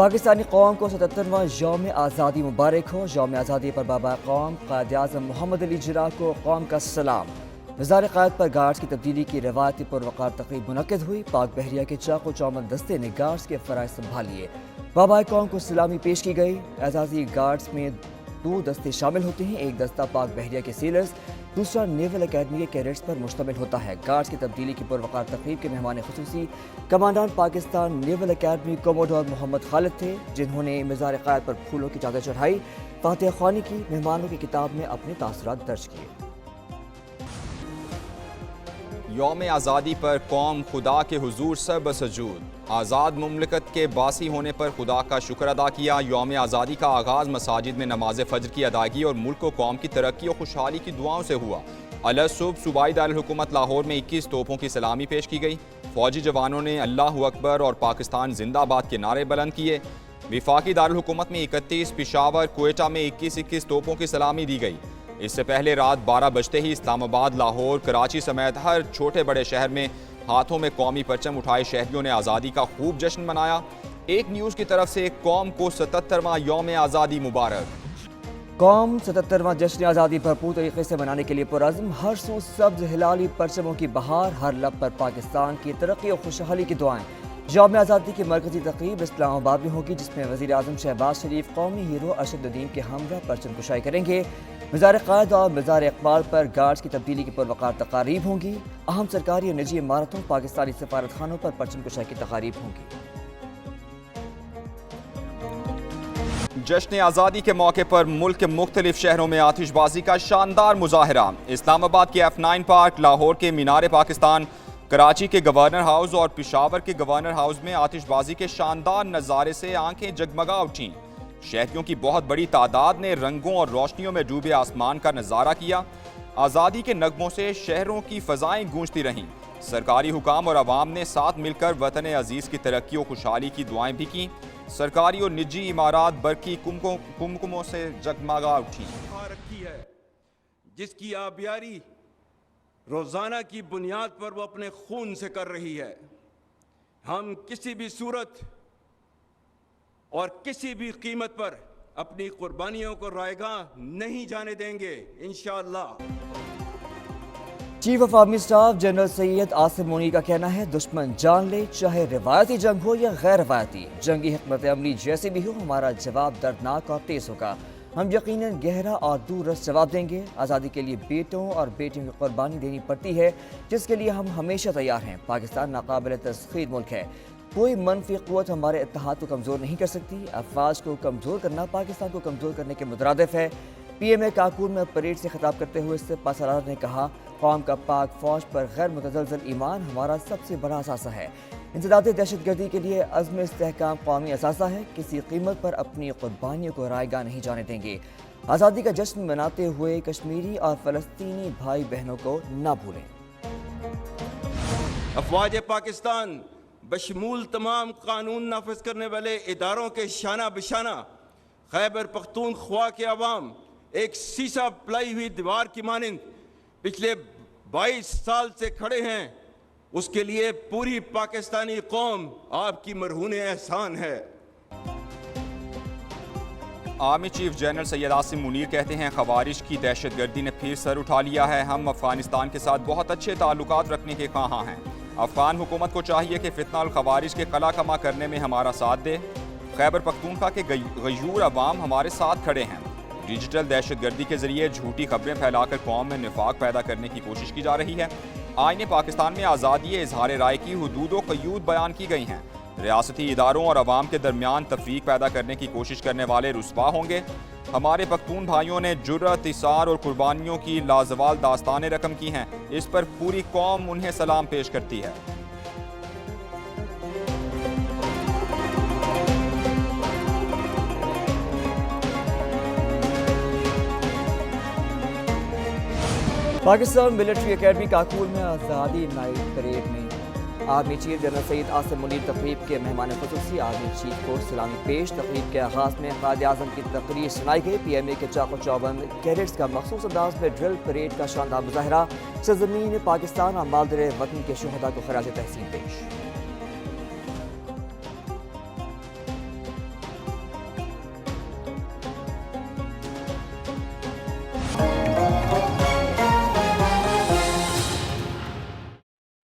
پاکستانی قوم کو 77واں یوم آزادی مبارک ہو۔ یوم آزادی پر بابا قوم قائد اعظم محمد علی جناح کو قوم کا سلام۔ وزار قائد پر گارڈز کی تبدیلی کی روایتی پروقار تقریب منعقد ہوئی۔ پاک بحریہ کے چاق و چوبند دستے نے گارڈز کے فرائض سنبھالیے۔ بابا قوم کو سلامی پیش کی گئی۔ اعزازی گارڈز میں 2 دستے شامل ہوتے ہیں، ایک دستہ پاک بحریہ کے سیلرز، دوسرا نیول اکیڈمی کے کیڈٹس پر مشتمل ہوتا ہے۔ گارڈز کی تبدیلی کی پروقار تقریب کے مہمان خصوصی کمانڈان پاکستان نیول اکیڈمی کوموڈور محمد خالد تھے، جنہوں نے مزار قائد پر پھولوں کی چادر چڑھائی، فاتح خوانی کی، مہمانوں کی کتاب میں اپنے تاثرات درج کیے۔ یوم آزادی پر قوم خدا کے حضور سر سجود، آزاد مملکت کے باسی ہونے پر خدا کا شکر ادا کیا۔ یوم آزادی کا آغاز مساجد میں نماز فجر کی ادائیگی اور ملک و قوم کی ترقی و خوشحالی کی دعاؤں سے ہوا۔ الصبح صوبائی دارالحکومت لاہور میں 21 توپوں کی سلامی پیش کی گئی۔ فوجی جوانوں نے اللہ اکبر اور پاکستان زندہ باد کے نعرے بلند کیے۔ وفاقی دارالحکومت میں 31، پشاور، کوئٹہ میں 21 توپوں کی سلامی دی گئی۔ اس سے پہلے رات 12 بجتے ہی اسلام آباد، لاہور، کراچی سمیت ہر چھوٹے بڑے شہر میں ہاتھوں میں قومی پرچم اٹھائے شہریوں نے آزادی کا خوب جشن منایا۔ ایک نیوز کی طرف سے قوم کو 77واں یوم آزادی مبارک۔ قوم 77واں جشن آزادی بھرپور طریقے سے منانے کے لیے پرعزم، ہر سو سبز ہلالی پرچموں کی بہار، ہر لب پر پاکستان کی ترقی اور خوشحالی کی دعائیں۔ یوم آزادی کی مرکزی تقریب اسلام آباد میں ہوگی، جس میں وزیر اعظم شہباز شریف قومی ہیرو ارشد الدین کے ہمراہ پرچم کشائی کریں گے۔ مزار قائد اور مزار اقبال پر گارڈز کی تبدیلی کی پروقار تقاریب ہوں گی۔ اہم سرکاری اور نجی عمارتوں، پاکستانی سفارت خانوں پر پرچم کشائی کی تقاریب ہوں گی۔ جشن آزادی کے موقع پر ملک کے مختلف شہروں میں آتش بازی کا شاندار مظاہرہ۔ اسلام آباد کے F9 پارک، لاہور کے مینار پاکستان، کراچی کے گورنر ہاؤس اور پشاور کے گورنر ہاؤس میں آتش بازی کے شاندار نظارے سے آنکھیں جگمگا اٹھیں۔ شہریوں کی بہت بڑی تعداد نے رنگوں اور روشنیوں میں ڈوبے آسمان کا نظارہ کیا۔ آزادی کے نغموں سے شہروں کی فضائیں گونجتی رہیں۔ سرکاری حکام اور عوام نے ساتھ مل کر وطن عزیز کی ترقی و خوشحالی کی دعائیں بھی کیں۔ سرکاری اور نجی عمارات برقی کمکموں سے جگمگا اٹھیں۔ رکھی ہے جس کی آبیاری روزانہ کی بنیاد پر وہ اپنے خون سے کر رہی ہے۔ ہم کسی بھی صورت اور کسی بھی قیمت پر اپنی قربانیوں کو رائیگاں نہیں جانے دیں گے انشاءاللہ۔ Chief of army staff general Syed Asim Munir کا کہنا ہے، دشمن جان لے، چاہے روایتی جنگ ہو یا غیر روایتی، جنگی حکمت عملی جیسے بھی ہو، ہمارا جواب دردناک اور تیز ہوگا۔ ہم یقیناً گہرا اور دور رس جواب دیں گے۔ آزادی کے لیے بیٹوں اور بیٹیوں کی قربانی دینی پڑتی ہے، جس کے لیے ہم ہمیشہ تیار ہیں۔ پاکستان ناقابل تسخیر ملک ہے، کوئی منفی قوت ہمارے اتحاد کو کمزور نہیں کر سکتی۔ افواج کو کمزور کرنا پاکستان کو کمزور کرنے کے مترادف ہے۔ پی ایم اے کاکون میں پریڈ سے خطاب کرتے ہوئے سپہ سالار نے کہا، قوم کا پاک فوج پر غیر متزلزل ایمان ہمارا سب سے بڑا اثاثہ ہے۔ انسداد دہشت گردی کے لیے عزم استحکام قومی اثاثہ ہے، کسی قیمت پر اپنی قربانیوں کو رائیگاں نہیں جانے دیں گے۔ آزادی کا جشن مناتے ہوئے کشمیری اور فلسطینی بھائی بہنوں کو نہ بھولیں۔ افواج پاکستان بشمول تمام قانون نافذ کرنے والے اداروں کے شانہ بشانہ خیبر پختونخوا کے عوام ایک سیسا پلائی ہوئی دیوار کی مانند پچھلے 22 سال سے کھڑے ہیں۔ اس کے لیے پوری پاکستانی قوم آپ کی مرہون احسان ہے۔ Army chief general Syed Asim Munir کہتے ہیں، خوارج کی دہشت گردی نے پھر سر اٹھا لیا ہے۔ ہم افغانستان کے ساتھ بہت اچھے تعلقات رکھنے کے خواہاں ہیں۔ افغان حکومت کو چاہیے کہ فتنہ الخوارج کے قلع کما کرنے میں ہمارا ساتھ دے۔ خیبر پختونخوا کے غیور عوام ہمارے ساتھ کھڑے ہیں۔ ڈیجیٹل دہشت گردی کے ذریعے جھوٹی خبریں پھیلا کر قوم میں نفاق پیدا کرنے کی کوشش کی جا رہی ہے۔ آئین پاکستان میں آزادی اظہار رائے کی حدود و قیود بیان کی گئی ہیں۔ ریاستی اداروں اور عوام کے درمیان تفریق پیدا کرنے کی کوشش کرنے والے رسوا ہوں گے۔ ہمارے پختون بھائیوں نے جرأت، اصرار اور قربانیوں کی لازوال داستانیں رقم کی ہیں۔ اس پر پوری قوم انہیں سلام پیش کرتی ہے۔ پاکستان ملٹری اکیڈمی کاکول میں آزادی نائٹ پریڈ میں army chief general Syed Asim Munir تقریب کے مہمان خصوصی۔ آرمی چیف کو سلامی پیش۔ تقریب کے آغاز میں قائد اعظم کی تقریر سنائی گئی۔ پی ایم اے کے چاق و چوبند کیڈٹس کا مخصوص انداز میں ڈرل پریڈ کا شاندار مظاہرہ۔ سرزمین پاکستان اور مالدر وطن کے شہداء کو خراج تحسین پیش۔